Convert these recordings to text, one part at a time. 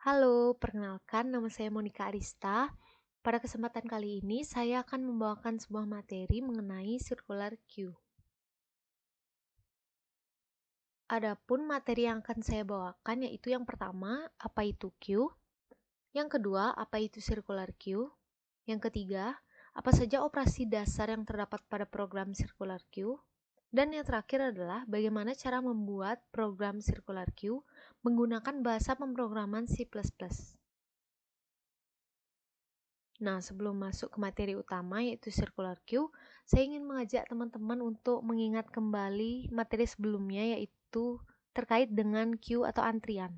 Halo, perkenalkan nama saya Monica Arista. Pada kesempatan kali ini saya akan membawakan sebuah materi mengenai circular queue. Adapun materi yang akan saya bawakan yaitu yang pertama, apa itu queue? Yang kedua, apa itu circular queue? Yang ketiga, apa saja operasi dasar yang terdapat pada program circular queue? Dan yang terakhir adalah bagaimana cara membuat program circular queue menggunakan bahasa pemrograman C++. Nah, sebelum masuk ke materi utama yaitu circular queue, saya ingin mengajak teman-teman untuk mengingat kembali materi sebelumnya yaitu terkait dengan queue atau antrian.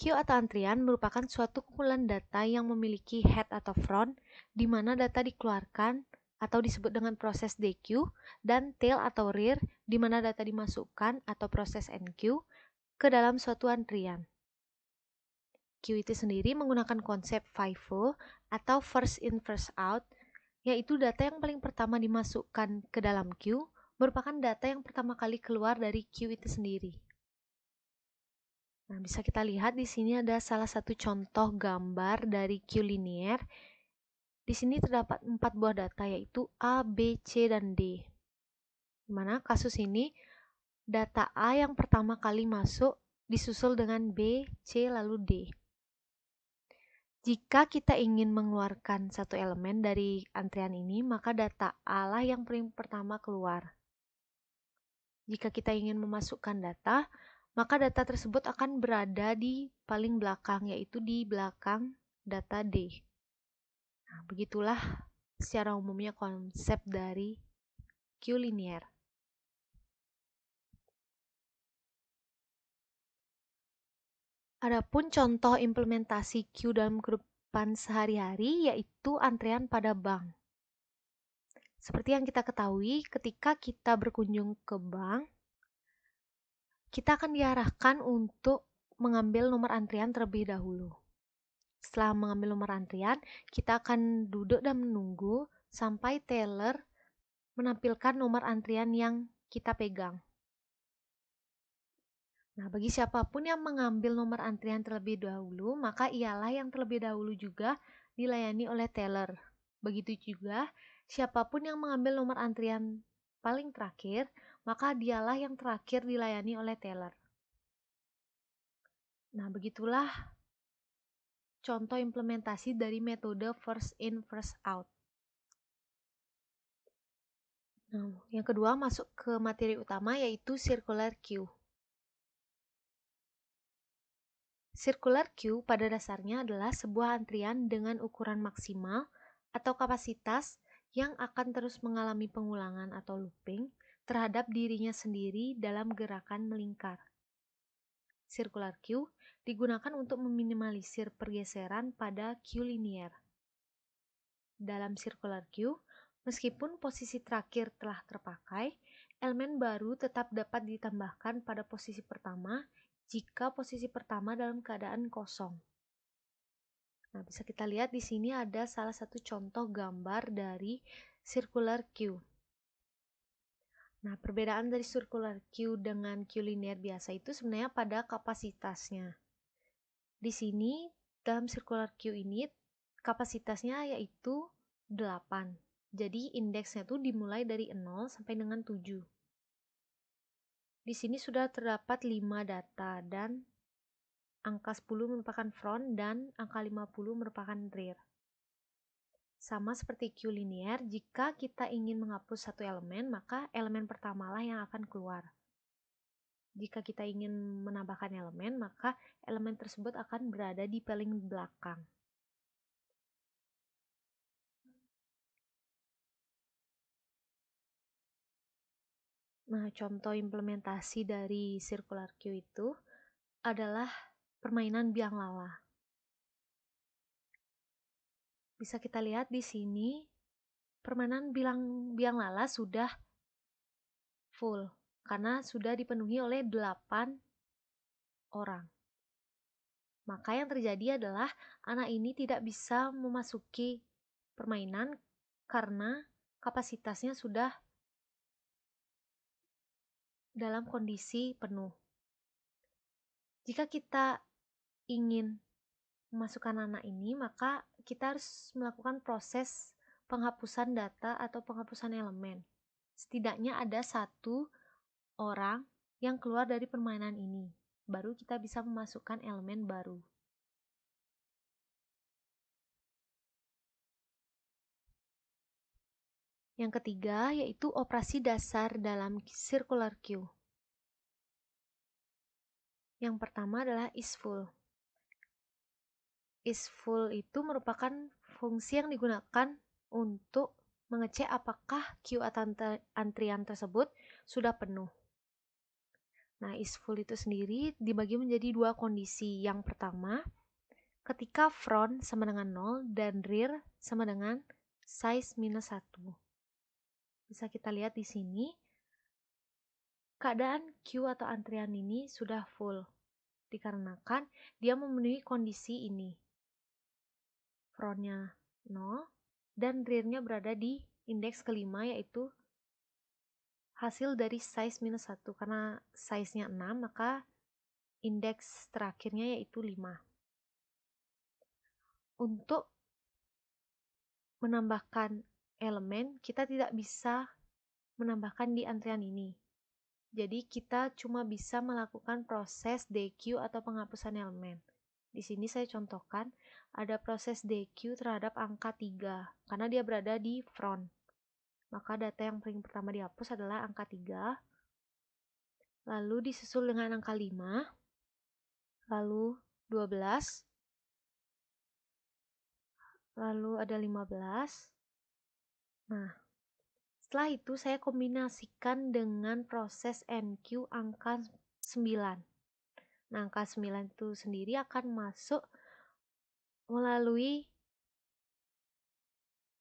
Queue atau antrian merupakan suatu kumpulan data yang memiliki head atau front, di mana data dikeluarkan atau disebut dengan proses DQ, dan tail atau rear, di mana data dimasukkan atau proses NQ ke dalam suatu antrian. Queue itu sendiri menggunakan konsep FIFO atau first in first out, yaitu data yang paling pertama dimasukkan ke dalam queue merupakan data yang pertama kali keluar dari queue itu sendiri. Nah, bisa kita lihat di sini ada salah satu contoh gambar dari queue linear. Di sini terdapat 4 buah data yaitu A, B, C, dan D. Di mana kasus ini data A yang pertama kali masuk disusul dengan B, C, lalu D. Jika kita ingin mengeluarkan satu elemen dari antrian ini, maka data A lah yang paling pertama keluar. Jika kita ingin memasukkan data, maka data tersebut akan berada di paling belakang, yaitu di belakang data D. Nah, begitulah secara umumnya konsep dari queue linear. Adapun contoh implementasi queue dalam kehidupan sehari-hari yaitu antrian pada bank. Seperti yang kita ketahui, ketika kita berkunjung ke bank, kita akan diarahkan untuk mengambil nomor antrian terlebih dahulu. Setelah mengambil nomor antrian, kita akan duduk dan menunggu sampai teller menampilkan nomor antrian yang kita pegang. Nah, bagi siapapun yang mengambil nomor antrian terlebih dahulu, maka ialah yang terlebih dahulu juga dilayani oleh teller. Begitu juga, siapapun yang mengambil nomor antrian paling terakhir, maka dialah yang terakhir dilayani oleh teller. Nah, begitulah contoh implementasi dari metode first in, first out. Nah, yang kedua masuk ke materi utama yaitu circular queue. Circular queue pada dasarnya adalah sebuah antrian dengan ukuran maksimal atau kapasitas yang akan terus mengalami pengulangan atau looping terhadap dirinya sendiri dalam gerakan melingkar. Circular queue digunakan untuk meminimalisir pergeseran pada queue linear. Dalam circular queue, meskipun posisi terakhir telah terpakai, elemen baru tetap dapat ditambahkan pada posisi pertama jika posisi pertama dalam keadaan kosong. Nah, bisa kita lihat di sini ada salah satu contoh gambar dari circular queue. Nah, perbedaan dari circular queue dengan queue linear biasa itu sebenarnya pada kapasitasnya. Di sini, dalam circular queue ini, kapasitasnya yaitu 8. Jadi, indeksnya itu dimulai dari 0 sampai dengan 7. Di sini sudah terdapat 5 data dan angka 10 merupakan front dan angka 50 merupakan rear. Sama seperti queue linear, jika kita ingin menghapus satu elemen, maka elemen pertamalah yang akan keluar. Jika kita ingin menambahkan elemen, maka elemen tersebut akan berada di paling belakang. Nah, contoh implementasi dari circular queue itu adalah permainan biang lala. Bisa kita lihat di sini, permainan biang lala sudah full, karena sudah dipenuhi oleh 8 orang. Maka yang terjadi adalah anak ini tidak bisa memasuki permainan karena kapasitasnya sudah dalam kondisi penuh. Jika kita ingin memasukkan anak ini, maka kita harus melakukan proses penghapusan data atau penghapusan elemen. Setidaknya ada satu orang yang keluar dari permainan ini, baru kita bisa memasukkan elemen baru. Yang ketiga yaitu operasi dasar dalam circular queue. Yang pertama adalah isFull. isFull itu merupakan fungsi yang digunakan untuk mengecek apakah queue atau antrian tersebut sudah penuh. Nah, isFull itu sendiri dibagi menjadi dua kondisi. Yang pertama, ketika front sama dengan 0 dan rear sama dengan size minus 1. Bisa kita lihat di sini, keadaan queue atau antrian ini sudah full, dikarenakan dia memenuhi kondisi ini. Frontnya 0 dan rearnya berada di indeks kelima, yaitu hasil dari size minus 1. Karena size-nya 6, maka indeks terakhirnya yaitu 5. Untuk menambahkan elemen, kita tidak bisa menambahkan di antrian ini. Jadi kita cuma bisa melakukan proses DQ atau penghapusan elemen. Di sini saya contohkan ada proses DQ terhadap angka 3 karena dia berada di front. Maka data yang paling pertama dihapus adalah angka 3, lalu disusul dengan angka 5, lalu 12, lalu ada 15. Nah, setelah itu saya kombinasikan dengan proses NQ angka 9. Nah, angka 9 itu sendiri akan masuk melalui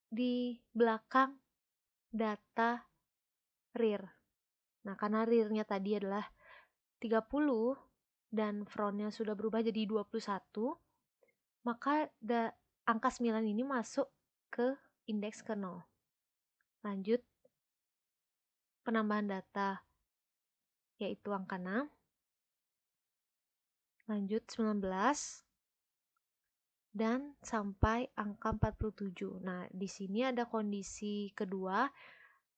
di belakang data rear. Nah, karena rear-nya tadi adalah 30 dan front-nya sudah berubah jadi 21, maka angka 9 ini masuk ke indeks ke 0. Lanjut, penambahan data yaitu angka 6. Lanjut 19 dan sampai angka 47. Nah, di sini ada kondisi kedua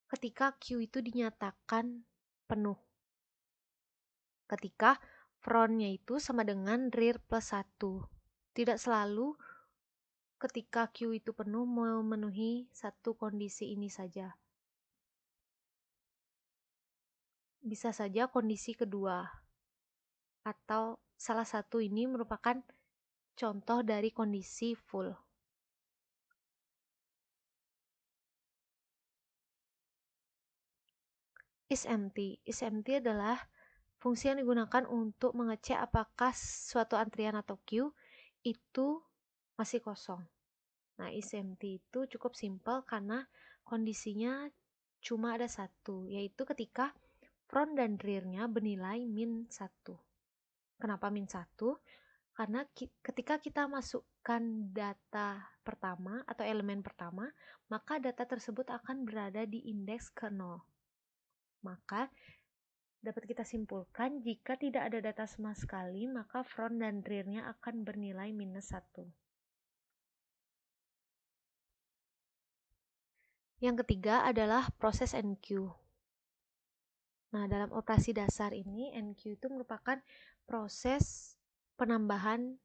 ketika queue itu dinyatakan penuh. Ketika frontnya itu sama dengan rear plus 1. Tidak selalu ketika queue itu penuh memenuhi satu kondisi ini saja. Bisa saja kondisi kedua atau salah satu ini merupakan contoh dari kondisi full. isEmpty. isEmpty adalah fungsi yang digunakan untuk mengecek apakah suatu antrian atau queue itu masih kosong. Nah, isEmpty itu cukup simpel karena kondisinya cuma ada satu, yaitu ketika front dan rear-nya bernilai min 1. Kenapa min 1? Karena ketika kita masukkan data pertama atau elemen pertama, maka data tersebut akan berada di indeks ke 0. Maka dapat kita simpulkan jika tidak ada data sama sekali, maka front dan rear-nya akan bernilai minus 1. Yang ketiga adalah proses NQ. Nah, dalam operasi dasar ini, NQ itu merupakan proses penambahan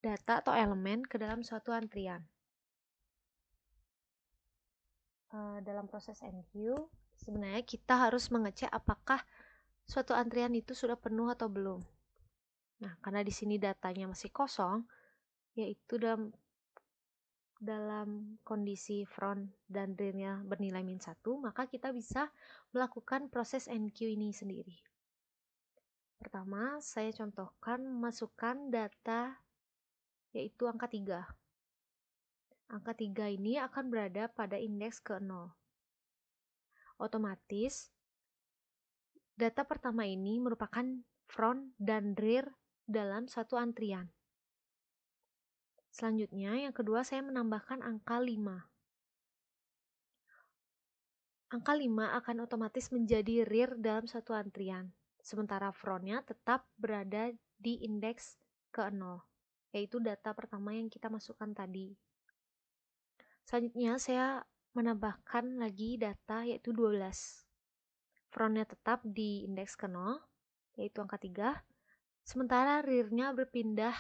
data atau elemen ke dalam suatu antrian. Dalam proses NQ, sebenarnya kita harus mengecek apakah suatu antrian itu sudah penuh atau belum. Nah, karena di sini datanya masih kosong, yaitu dalam kondisi front dan rear-nya bernilai min 1, maka kita bisa melakukan proses NQ ini sendiri. Pertama, saya contohkan memasukkan data yaitu angka 3. Angka 3 ini akan berada pada indeks ke 0. Otomatis, data pertama ini merupakan front dan rear dalam satu antrian. Selanjutnya, yang kedua saya menambahkan angka 5. Angka 5 akan otomatis menjadi rear dalam satu antrian, sementara frontnya tetap berada di indeks ke-0, yaitu data pertama yang kita masukkan tadi. Selanjutnya saya menambahkan lagi data yaitu 12. Frontnya tetap di indeks ke-0, yaitu angka 3, sementara rear-nya berpindah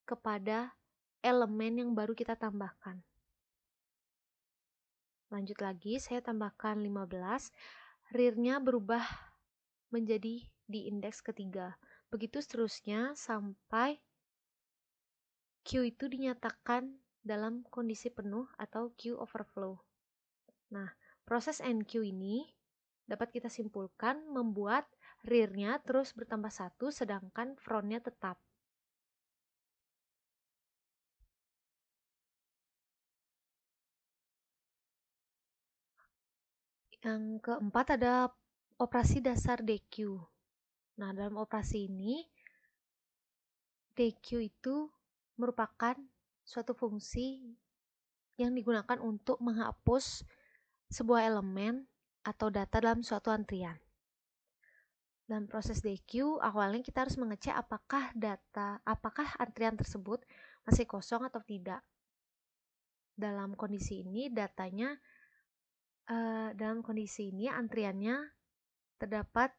kepada elemen yang baru kita tambahkan. Lanjut lagi, saya tambahkan 15, rear-nya berubah menjadi di indeks ketiga. Begitu seterusnya sampai Q itu dinyatakan dalam kondisi penuh atau Q overflow. Nah, proses NQ ini dapat kita simpulkan membuat rear-nya terus bertambah 1 sedangkan front-nya tetap. Yang keempat ada operasi dasar DQ. Nah, dalam operasi ini DQ itu merupakan suatu fungsi yang digunakan untuk menghapus sebuah elemen atau data dalam suatu antrian. Dalam proses DQ, awalnya kita harus mengecek apakah antrian tersebut masih kosong atau tidak. Dalam kondisi ini antriannya terdapat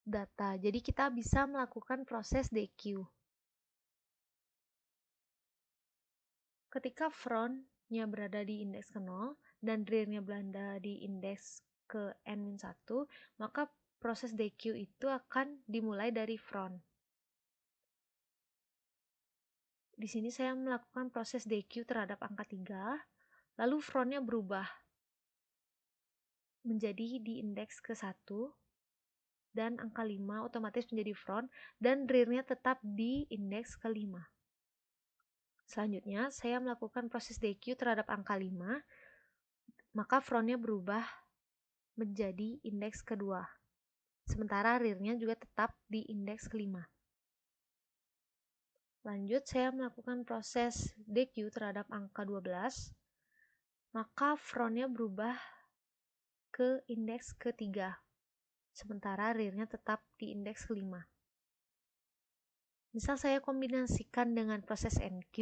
data. Jadi kita bisa melakukan proses DQ. Ketika front-nya berada di indeks ke-0 dan rear-nya berada di indeks ke N-1, maka proses DQ itu akan dimulai dari front. Di sini saya melakukan proses DQ terhadap angka 3, lalu front-nya berubah menjadi di indeks ke-1, dan angka 5 otomatis menjadi front, dan rear-nya tetap di indeks ke-5. Selanjutnya, saya melakukan proses DQ terhadap angka 5, maka front-nya berubah menjadi indeks kedua. Sementara rear-nya juga tetap di indeks ke-5. Lanjut, saya melakukan proses DQ terhadap angka 12, maka front-nya berubah ke indeks ke-3. Sementara rear-nya tetap di indeks ke-5. Misal saya kombinasikan dengan proses NQ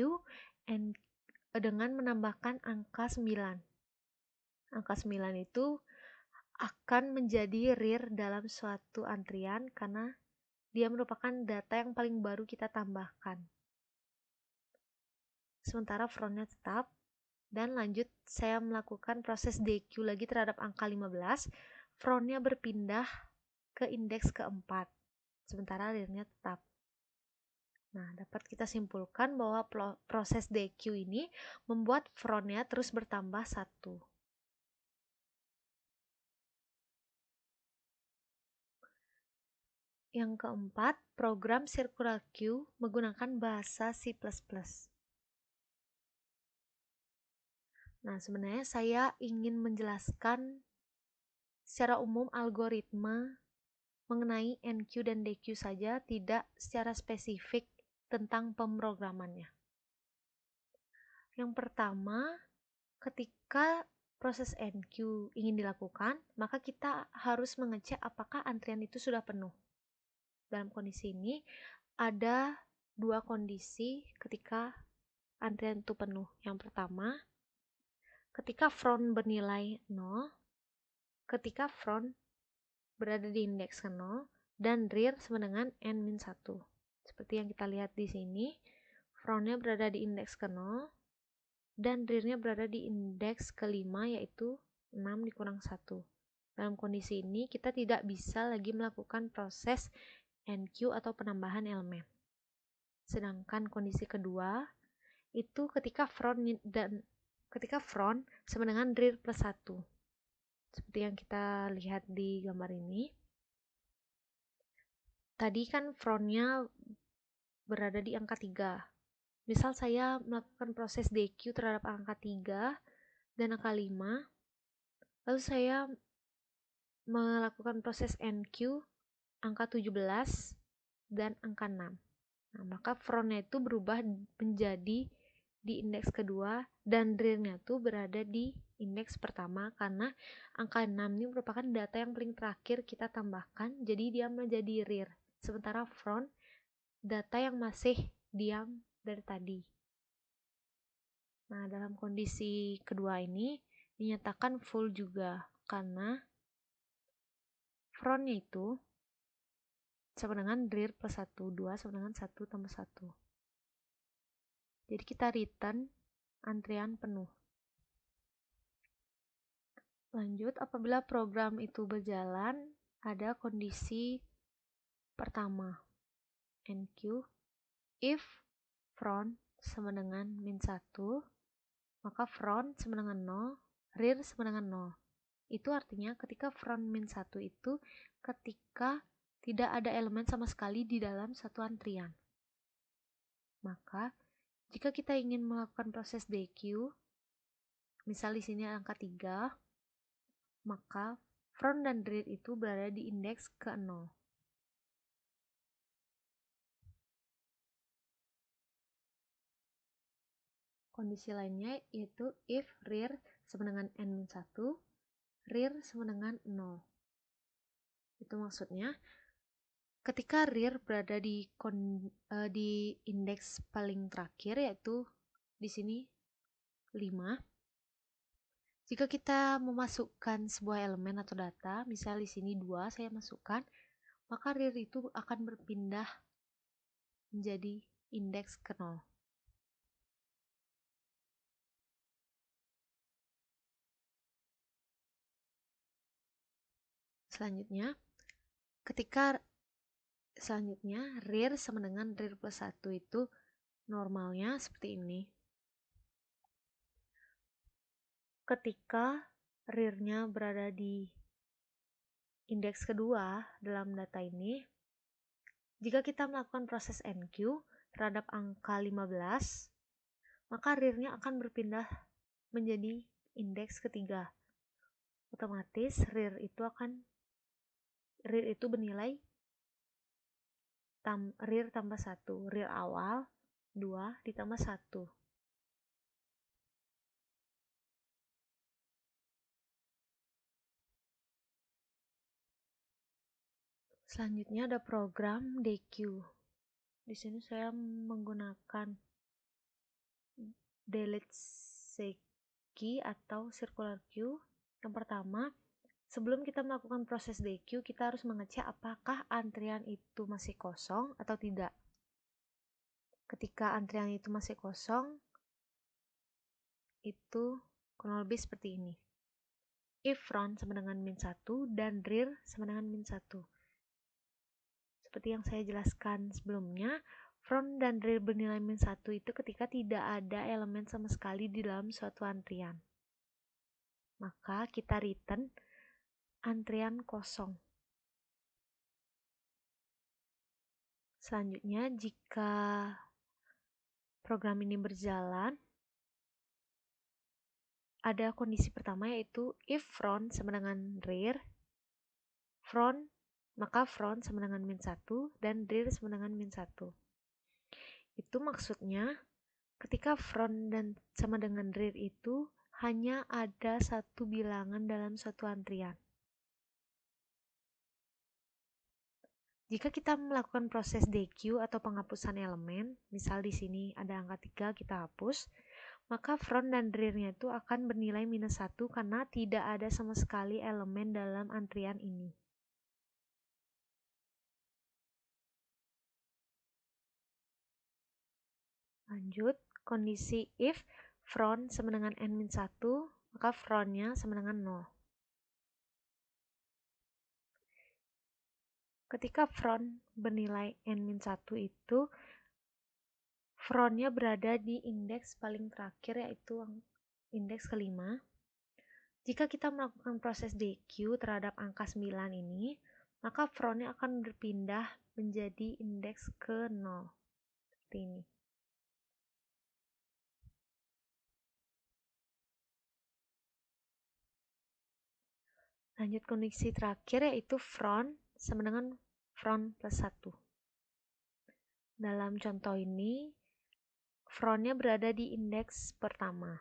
dengan menambahkan angka 9. Angka 9 itu akan menjadi rear dalam suatu antrian karena dia merupakan data yang paling baru kita tambahkan. Sementara front-nya tetap. Dan lanjut saya melakukan proses DQ lagi terhadap angka 15. Front-nya berpindah ke indeks ke-4. Sementara rear-nya tetap. Nah, dapat kita simpulkan bahwa proses DQ ini membuat front-nya terus bertambah 1. Yang keempat, program circular queue menggunakan bahasa C++. Nah, sebenarnya saya ingin menjelaskan secara umum algoritma mengenai NQ dan DQ saja, tidak secara spesifik tentang pemrogramannya. Yang pertama, ketika proses NQ ingin dilakukan, maka kita harus mengecek apakah antrian itu sudah penuh. Dalam kondisi ini, ada dua kondisi ketika antrian itu penuh. Yang pertama, ketika front bernilai 0, ketika front berada di indeks ke 0, dan rear sama dengan N-1. Seperti yang kita lihat di sini, front-nya berada di indeks ke 0, dan rear-nya berada di indeks ke-5, yaitu 6 dikurang 1. Dalam kondisi ini, kita tidak bisa lagi melakukan proses NQ atau penambahan elemen. Sedangkan kondisi kedua, itu ketika front sama dengan rear plus 1. Seperti yang kita lihat di gambar ini. Tadi kan front-nya berada di angka 3. Misal saya melakukan proses DQ terhadap angka 3 dan angka 5, lalu saya melakukan proses NQ angka 17 dan angka 6. Nah, maka front-nya itu berubah menjadi di indeks kedua dan rear-nya itu berada di indeks pertama karena angka 6 ini merupakan data yang paling terakhir kita tambahkan, jadi dia menjadi rear. sementara front data yang masih diam dari tadi. Nah, dalam kondisi kedua ini dinyatakan full juga karena frontnya itu sama dengan rear plus 1, 2 sama dengan 1 tambah 1. Jadi kita return antrian penuh. Lanjut, apabila program itu berjalan, ada kondisi pertama, NQ, if front sama dengan min 1, maka front sama dengan 0, rear sama dengan 0. Itu artinya ketika front min 1 itu ketika tidak ada elemen sama sekali di dalam satu antrian. Maka jika kita ingin melakukan proses DQ, misal di sini angka 3, maka front dan rear itu berada di indeks ke 0. Kondisi lainnya yaitu if rear sama dengan n-1, rear sama dengan 0. Itu maksudnya ketika rear berada di indeks paling terakhir, yaitu di sini 5. Jika kita memasukkan sebuah elemen atau data, misal di sini 2 saya masukkan, maka rear itu akan berpindah menjadi indeks ke 0. Selanjutnya rear sama dengan rear plus 1 itu normalnya seperti ini. Ketika rear-nya berada di indeks kedua dalam data ini, jika kita melakukan proses NQ terhadap angka 15, maka rear-nya akan berpindah menjadi indeks ketiga. Otomatis rear itu bernilai rear tambah 1, rear awal 2 ditambah 1. Selanjutnya ada program DQ. Di sini saya menggunakan delete key atau circular queue. Yang pertama, sebelum kita melakukan proses DQ, kita harus mengecek apakah antrian itu masih kosong atau tidak. Ketika antrian itu masih kosong, itu kurang lebih seperti ini. If front sama dengan min 1 dan rear sama dengan min 1. Seperti yang saya jelaskan sebelumnya, front dan rear bernilai min 1 itu ketika tidak ada elemen sama sekali di dalam suatu antrian. Maka kita return antrian kosong. Selanjutnya, jika program ini berjalan, ada kondisi pertama yaitu if front sama dengan rear, maka front sama dengan min 1 dan rear sama dengan min 1. Itu maksudnya ketika front dan sama dengan rear itu hanya ada satu bilangan dalam suatu antrian. Jika kita melakukan proses DQ atau penghapusan elemen, misal di sini ada angka 3 kita hapus, maka front dan rear-nya itu akan bernilai minus 1 karena tidak ada sama sekali elemen dalam antrian ini. Lanjut, kondisi if front sama dengan n-1, maka front-nya sama dengan 0. Ketika front bernilai n-1 itu, front-nya berada di indeks paling terakhir, yaitu indeks kelima. Jika kita melakukan proses DQ terhadap angka 9 ini, maka front-nya akan berpindah menjadi indeks ke 0. Seperti ini. Lanjut kondisi terakhir yaitu front sama dengan front plus 1. Dalam contoh ini, front-nya berada di indeks pertama.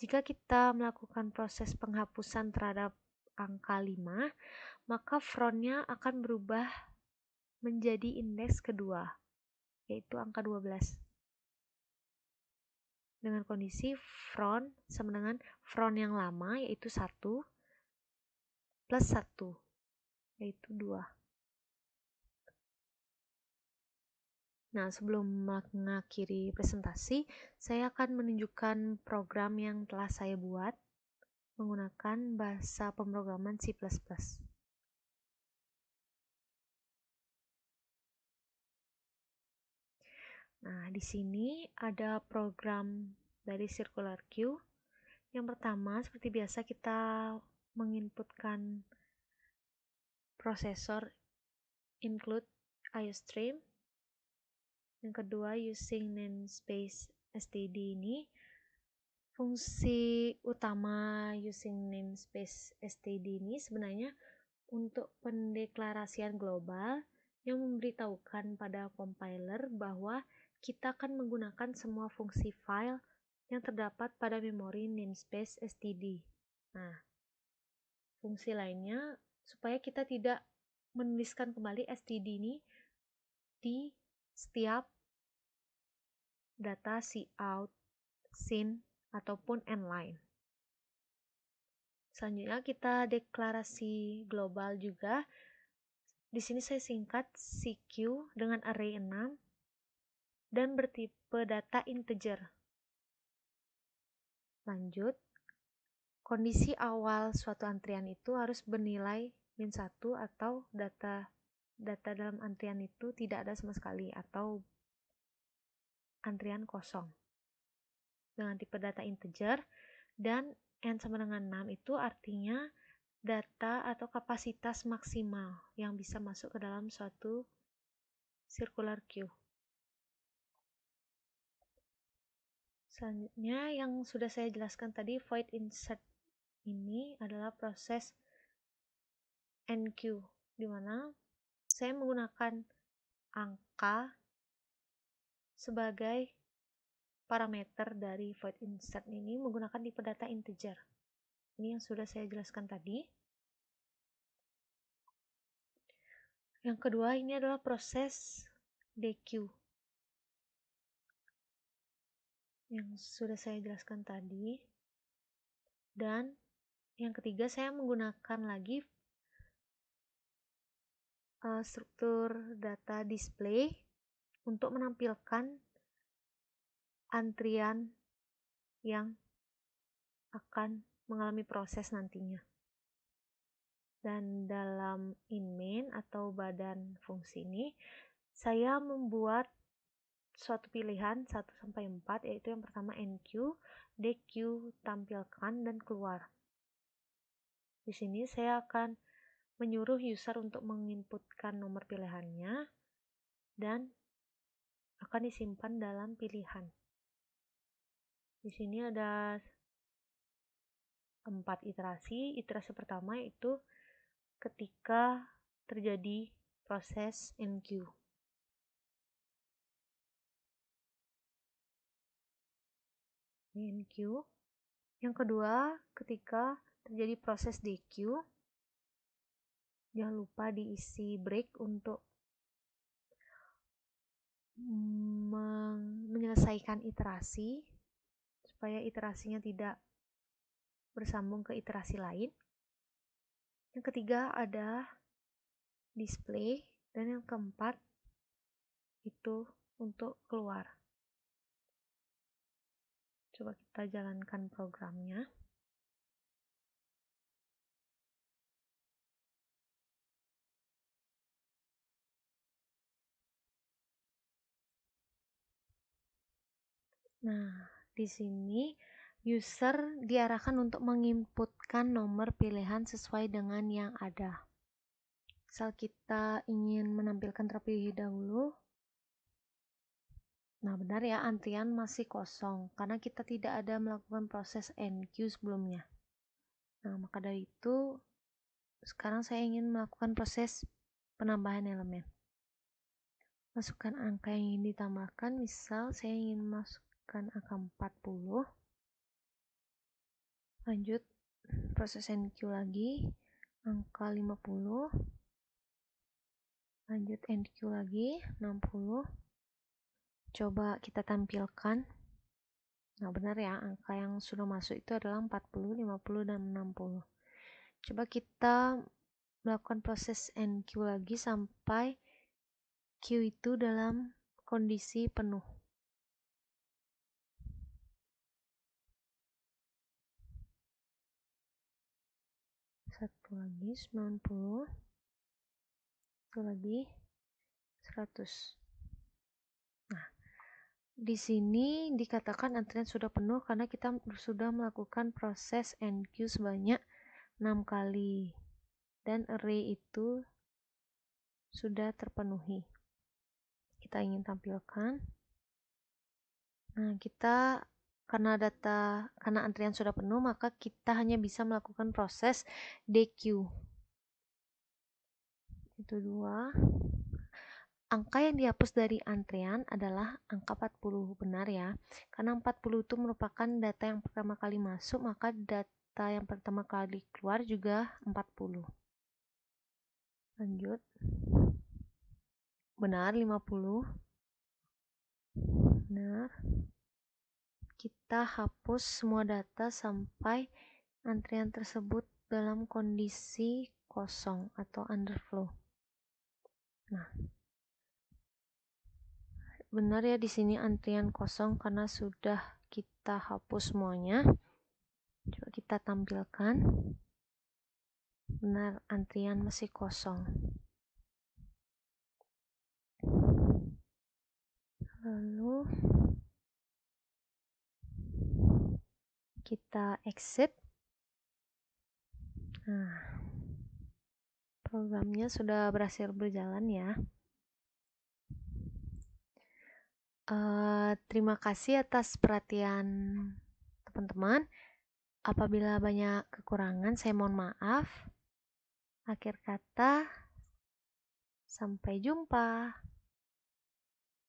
Jika kita melakukan proses penghapusan terhadap angka 5, maka front-nya akan berubah menjadi indeks kedua, yaitu angka 12. Dengan kondisi front sama dengan front yang lama, yaitu 1, plus 1, yaitu 2. Nah, sebelum mengakhiri presentasi, saya akan menunjukkan program yang telah saya buat menggunakan bahasa pemrograman C++. Nah, di sini ada program dari Circular Queue. Yang pertama, seperti biasa kita menginputkan prosesor include IOStream. Yang kedua, using namespace std ini. Fungsi utama using namespace std ini sebenarnya untuk pendeklarasian global yang memberitahukan pada compiler bahwa kita akan menggunakan semua fungsi file yang terdapat pada memori namespace std. Nah, fungsi lainnya supaya kita tidak menuliskan kembali std ini di setiap data cout, sin, ataupun endline. Selanjutnya kita deklarasi global juga. Di sini saya singkat CQ dengan array 6 dan bertipe data integer. Lanjut, kondisi awal suatu antrian itu harus bernilai min 1 atau data dalam antrian itu tidak ada sama sekali atau antrian kosong dengan tipe data integer, dan n sama dengan 6 itu artinya data atau kapasitas maksimal yang bisa masuk ke dalam suatu circular queue. Selanjutnya yang sudah saya jelaskan tadi, void insert ini adalah proses enqueue, di mana saya menggunakan angka sebagai parameter dari void insert ini menggunakan tipe data integer. Ini yang sudah saya jelaskan tadi. Yang kedua, ini adalah proses dequeue yang sudah saya jelaskan tadi. Dan yang ketiga, saya menggunakan lagi struktur data display untuk menampilkan antrian yang akan mengalami proses nantinya. Dan dalam in-main atau badan fungsi ini, saya membuat suatu pilihan 1-4, yaitu yang pertama enqueue, dequeue, tampilkan, dan keluar. Di sini saya akan menyuruh user untuk menginputkan nomor pilihannya dan akan disimpan dalam pilihan. Di sini ada 4 iterasi. Iterasi pertama yaitu ketika terjadi proses enqueue. Enqueue. Yang kedua, ketika terjadi proses dequeue, jangan lupa diisi break untuk menyelesaikan iterasi supaya iterasinya tidak bersambung ke iterasi lain. Yang ketiga ada display, dan yang keempat itu untuk keluar. Coba kita jalankan programnya. Nah, di sini user diarahkan untuk menginputkan nomor pilihan sesuai dengan yang ada. Misal kita ingin menampilkan terlebih dahulu. Nah, benar ya, antrian masih kosong karena kita tidak ada melakukan proses enqueue sebelumnya. Nah, maka dari itu sekarang saya ingin melakukan proses penambahan elemen. Masukkan angka yang ingin ditambahkan, misal saya ingin masukkan angka 40. Lanjut proses enqueue lagi, angka 50. Lanjut NQ lagi 60. Coba kita tampilkan. Nah, benar ya, angka yang sudah masuk itu adalah 40, 50, dan 60. Coba kita melakukan proses NQ lagi sampai Q itu dalam kondisi penuh. Satu lagi 90. Satu lagi 100. Nah, di sini dikatakan antrian sudah penuh karena kita sudah melakukan proses NQ sebanyak 6 kali. Dan array itu sudah terpenuhi. Kita ingin tampilkan. Nah, karena antrian sudah penuh, maka kita hanya bisa melakukan proses DQ. Itu 2. Angka yang dihapus dari antrian adalah angka 40, benar ya. Karena 40 itu merupakan data yang pertama kali masuk, maka data yang pertama kali keluar juga 40. Lanjut. Benar, 50. Benar. Kita hapus semua data sampai antrian tersebut dalam kondisi kosong atau underflow. Nah, benar ya, di sini antrian kosong karena sudah kita hapus semuanya. Coba kita tampilkan. Benar, antrian masih kosong. Lalu kita exit. Nah, programnya sudah berhasil berjalan ya. Terima kasih atas perhatian teman-teman. Apabila banyak kekurangan, saya mohon maaf. Akhir kata, sampai jumpa.